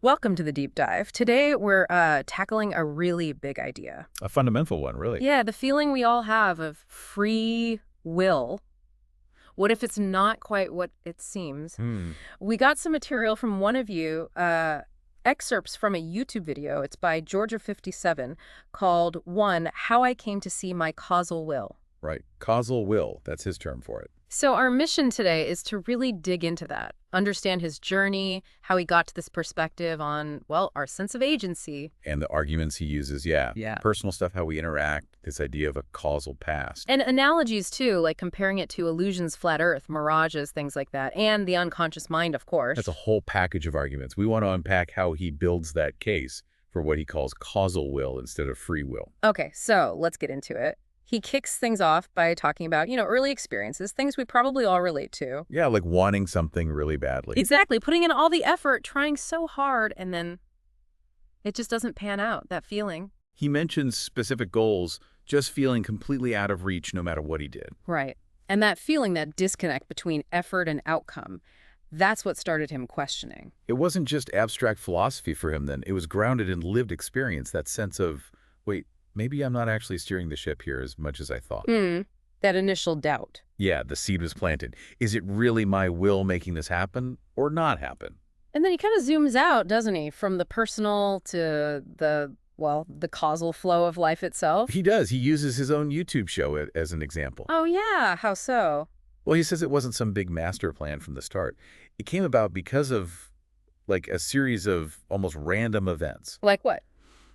Welcome to the deep dive. Today we're tackling a really big idea. A fundamental one, really. Yeah, the feeling we all have of free will. What if it's not quite what it seems? Hmm. We got some material from one of you, excerpts from a YouTube video. It's by Georgia57 called How I Came to See My Causal Will. Right. Causal will. That's his term for it. So our mission today is to really dig into that, understand his journey, how he got to this perspective on, well, our sense of agency. And the arguments he uses, yeah. Yeah. Personal stuff, how we interact, this idea of a causal past. And analogies, too, like comparing it to illusions, flat earth, mirages, things like that, and the unconscious mind, of course. That's a whole package of arguments. We want to unpack how he builds that case for what he calls causal will instead of free will. Okay, so let's get into it. He kicks things off by talking about, early experiences, things we probably all relate to. Yeah, like wanting something really badly. Exactly, putting in all the effort, trying so hard, and then it just doesn't pan out, that feeling. He mentions specific goals just feeling completely out of reach no matter what he did. Right. And that feeling, that disconnect between effort and outcome, that's what started him questioning. It wasn't just abstract philosophy for him then. It was grounded in lived experience, that sense of, wait, maybe I'm not actually steering the ship here as much as I thought. That initial doubt. Yeah, the seed was planted. Is it really my will making this happen or not happen? And then he kind of zooms out, doesn't he, from the personal to the causal flow of life itself. He does. He uses his own YouTube show as an example. Oh, yeah. How so? Well, he says it wasn't some big master plan from the start. It came about because of, like, a series of almost random events. Like what?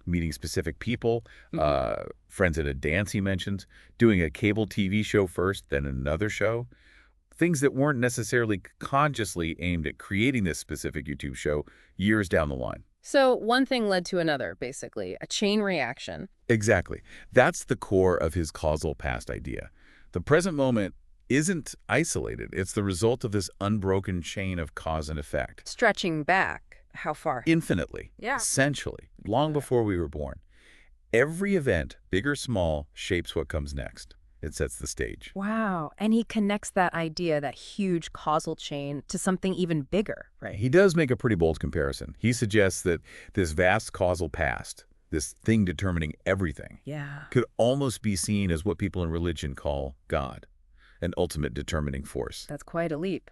Meeting specific people, friends at a dance he mentions, doing a cable TV show first, then another show. Things that weren't necessarily consciously aimed at creating this specific YouTube show years down the line. So one thing led to another, basically, a chain reaction. Exactly. That's the core of his causal past idea. The present moment isn't isolated. It's the result of this unbroken chain of cause and effect. Stretching back. How far? Infinitely. Yeah. Essentially. Long before we were born. Every event, big or small, shapes what comes next. It sets the stage. Wow. And he connects that idea, that huge causal chain, to something even bigger, right? He does make a pretty bold comparison. He suggests that this vast causal past, this thing determining everything, could almost be seen as what people in religion call God, an ultimate determining force. That's quite a leap.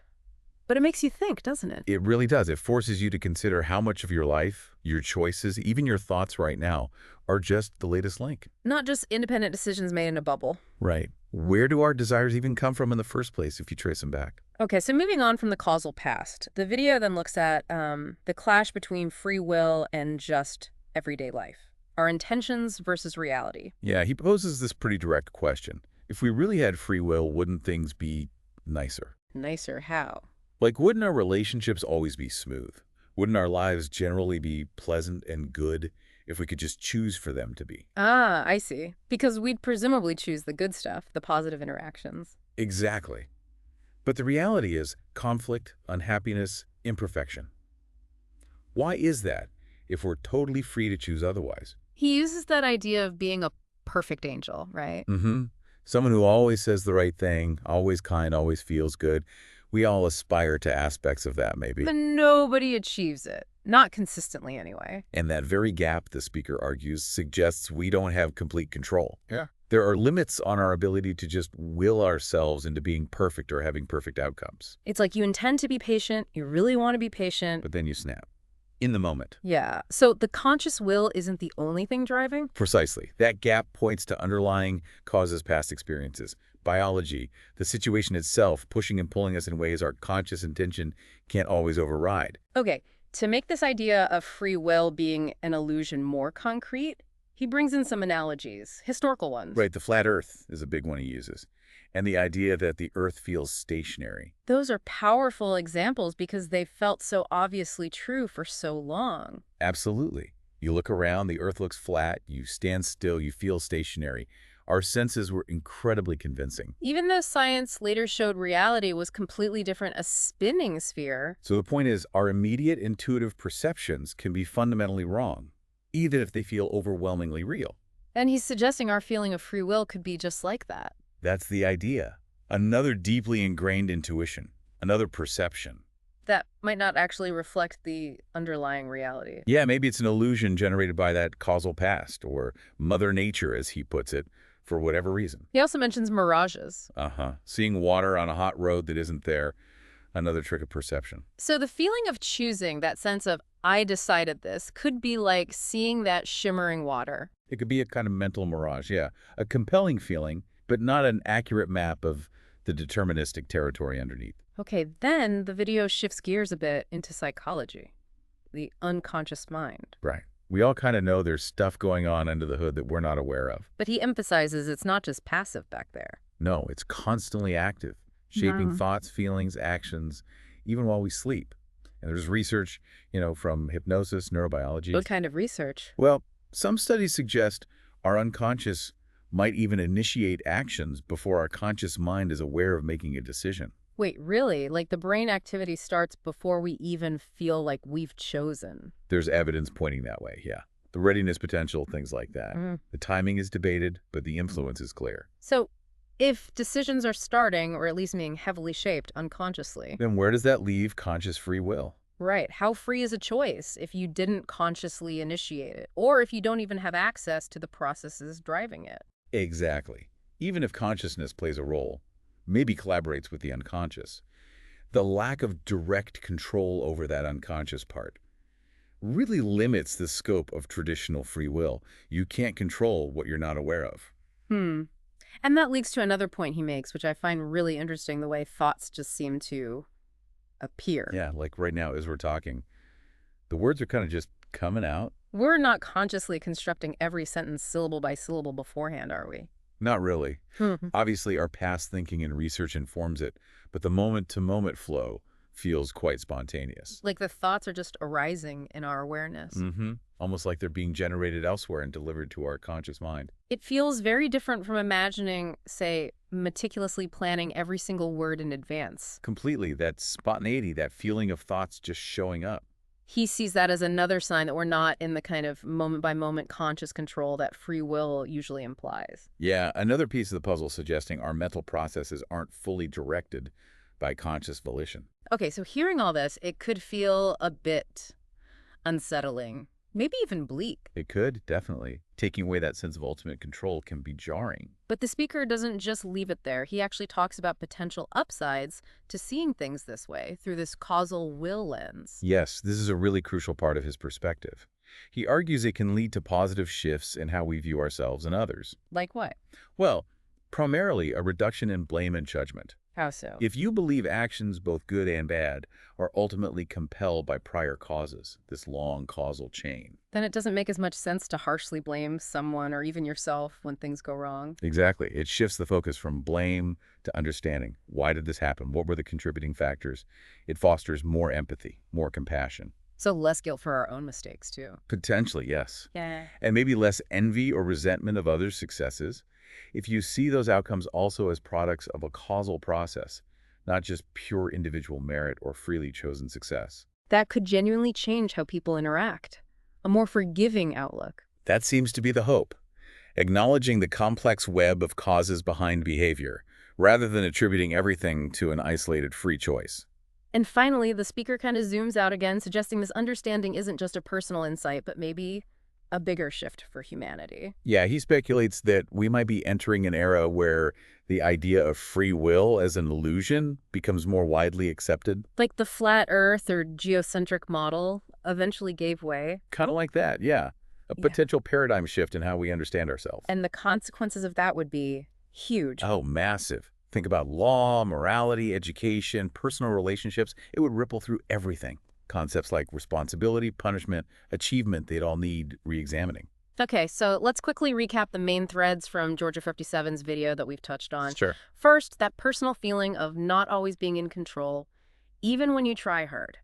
But it makes you think, doesn't it? It really does. It forces you to consider how much of your life, your choices, even your thoughts right now, are just the latest link. Not just independent decisions made in a bubble. Right. Where do our desires even come from in the first place if you trace them back? Okay, so moving on from the causal past, the video then looks at the clash between free will and just everyday life. Our intentions versus reality. Yeah, he poses this pretty direct question. If we really had free will, wouldn't things be nicer? Nicer how? Like, wouldn't our relationships always be smooth? Wouldn't our lives generally be pleasant and good if we could just choose for them to be? Ah, I see. Because we'd presumably choose the good stuff, the positive interactions. Exactly. But the reality is conflict, unhappiness, imperfection. Why is that if we're totally free to choose otherwise? He uses that idea of being a perfect angel, right? Someone who always says the right thing, always kind, always feels good. We all aspire to aspects of that, maybe. But nobody achieves it. Not consistently, anyway. And that very gap, the speaker argues, suggests we don't have complete control. Yeah. There are limits on our ability to just will ourselves into being perfect or having perfect outcomes. It's like you intend to be patient, you really want to be patient. But then you snap. In the moment. Yeah. So the conscious will isn't the only thing driving? Precisely. That gap points to underlying causes past experiences. Biology, the situation itself, pushing and pulling us in ways our conscious intention can't always override. Okay, to make this idea of free will being an illusion more concrete, he brings in some analogies, historical ones. Right, the flat earth is a big one he uses. And the idea that the earth feels stationary. Those are powerful examples because they felt so obviously true for so long. Absolutely. You look around, the earth looks flat, you stand still, you feel stationary. Our senses were incredibly convincing. Even though science later showed reality was completely different, a spinning sphere. So the point is, our immediate intuitive perceptions can be fundamentally wrong, even if they feel overwhelmingly real. And he's suggesting our feeling of free will could be just like that. That's the idea. Another deeply ingrained intuition, another perception. That might not actually reflect the underlying reality. Yeah, maybe it's an illusion generated by that causal past, or Mother Nature, as he puts it, for whatever reason. He also mentions mirages. Uh-huh. Seeing water on a hot road that isn't there, another trick of perception. So the feeling of choosing, that sense of, I decided this, could be like seeing that shimmering water. It could be a kind of mental mirage, yeah. A compelling feeling, but not an accurate map of the deterministic territory underneath. Okay, then the video shifts gears a bit into psychology, the unconscious mind. Right. We all kind of know there's stuff going on under the hood that we're not aware of. But he emphasizes it's not just passive back there. No, it's constantly active, shaping No. thoughts, feelings, actions, even while we sleep. And there's research, from hypnosis, neurobiology. What kind of research? Well, some studies suggest our unconscious might even initiate actions before our conscious mind is aware of making a decision. Wait, really? Like the brain activity starts before we even feel like we've chosen? There's evidence pointing that way, yeah. The readiness potential, things like that. Mm. The timing is debated, but the influence is clear. So if decisions are starting, or at least being heavily shaped unconsciously, Then where does that leave conscious free will? right, how free is a choice if you didn't consciously initiate it, or if you don't even have access to the processes driving it? Exactly. Even if consciousness plays a role, maybe collaborates with the unconscious, the lack of direct control over that unconscious part really limits the scope of traditional free will. You can't control what you're not aware of. Hmm. And that leads to another point he makes, which I find really interesting, the way thoughts just seem to appear. Yeah, like right now as we're talking, the words are kind of just coming out. We're not consciously constructing every sentence syllable by syllable beforehand, are we? Not really. Hmm. Obviously, our past thinking and research informs it, but the moment-to-moment flow feels quite spontaneous. Like the thoughts are just arising in our awareness. Mm-hmm. Almost like they're being generated elsewhere and delivered to our conscious mind. It feels very different from imagining, say, meticulously planning every single word in advance. Completely, that spontaneity, that feeling of thoughts just showing up. He sees that as another sign that we're not in the kind of moment-by-moment conscious control that free will usually implies. Yeah, another piece of the puzzle suggesting our mental processes aren't fully directed by conscious volition. Okay, so hearing all this, it could feel a bit unsettling, maybe even bleak. It could, definitely. Taking away that sense of ultimate control can be jarring. But the speaker doesn't just leave it there. He actually talks about potential upsides to seeing things this way through this causal will lens. Yes, this is a really crucial part of his perspective. He argues it can lead to positive shifts in how we view ourselves and others. Like what? Well, primarily a reduction in blame and judgment. How so? If you believe actions, both good and bad, are ultimately compelled by prior causes, this long causal chain. Then it doesn't make as much sense to harshly blame someone or even yourself when things go wrong. Exactly. It shifts the focus from blame to understanding. Why did this happen? What were the contributing factors? It fosters more empathy, more compassion. So less guilt for our own mistakes, too. Potentially, yes. Yeah. And maybe less envy or resentment of others' successes. If you see those outcomes also as products of a causal process, not just pure individual merit or freely chosen success. That could genuinely change how people interact. A more forgiving outlook. That seems to be the hope. Acknowledging the complex web of causes behind behavior, rather than attributing everything to an isolated free choice. And finally, the speaker kind of zooms out again, suggesting this understanding isn't just a personal insight, but maybe a bigger shift for humanity. Yeah, he speculates that we might be entering an era where the idea of free will as an illusion becomes more widely accepted. Like the flat Earth or geocentric model eventually gave way. Kind of like that, yeah. A Yeah. potential paradigm shift in how we understand ourselves. And the consequences of that would be huge. Oh, massive. Think about law, morality, education, personal relationships. It would ripple through everything. Concepts like responsibility, punishment, achievement, they'd all need re-examining. Okay, so let's quickly recap the main threads from Georgia 57's video that we've touched on. Sure. First, that personal feeling of not always being in control, even when you try hard.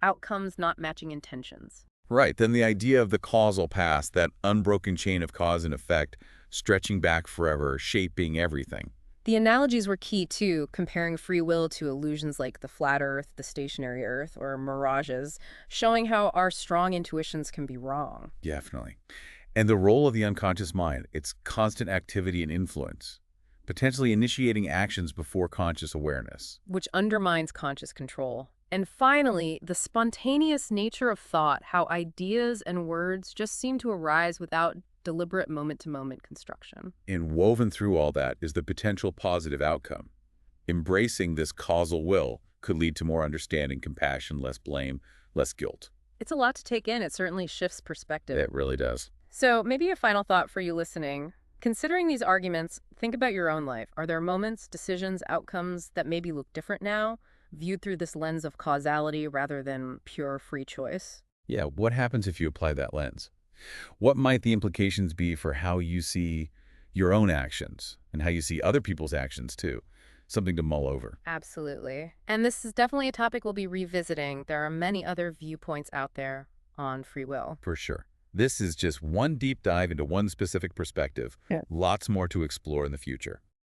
Outcomes not matching intentions. Right, then the idea of the causal past, that unbroken chain of cause and effect, stretching back forever, shaping everything. The analogies were key, too, comparing free will to illusions like the flat Earth, the stationary Earth, or mirages, showing how our strong intuitions can be wrong. Definitely. And the role of the unconscious mind, its constant activity and influence, potentially initiating actions before conscious awareness. Which undermines conscious control. And finally, the spontaneous nature of thought, how ideas and words just seem to arise without deliberate moment-to-moment construction. And woven through all that is the potential positive outcome. Embracing this causal will could lead to more understanding, compassion, less blame, less guilt. It's a lot to take in. It certainly shifts perspective. It really does. So maybe a final thought for you listening. Considering these arguments, think about your own life. Are there moments, decisions, outcomes that maybe look different now, viewed through this lens of causality rather than pure free choice? Yeah, what happens if you apply that lens? What might the implications be for how you see your own actions and how you see other people's actions too? Something to mull over. Absolutely. And this is definitely a topic we'll be revisiting. There are many other viewpoints out there on free will. For sure. This is just one deep dive into one specific perspective. Yeah. Lots more to explore in the future.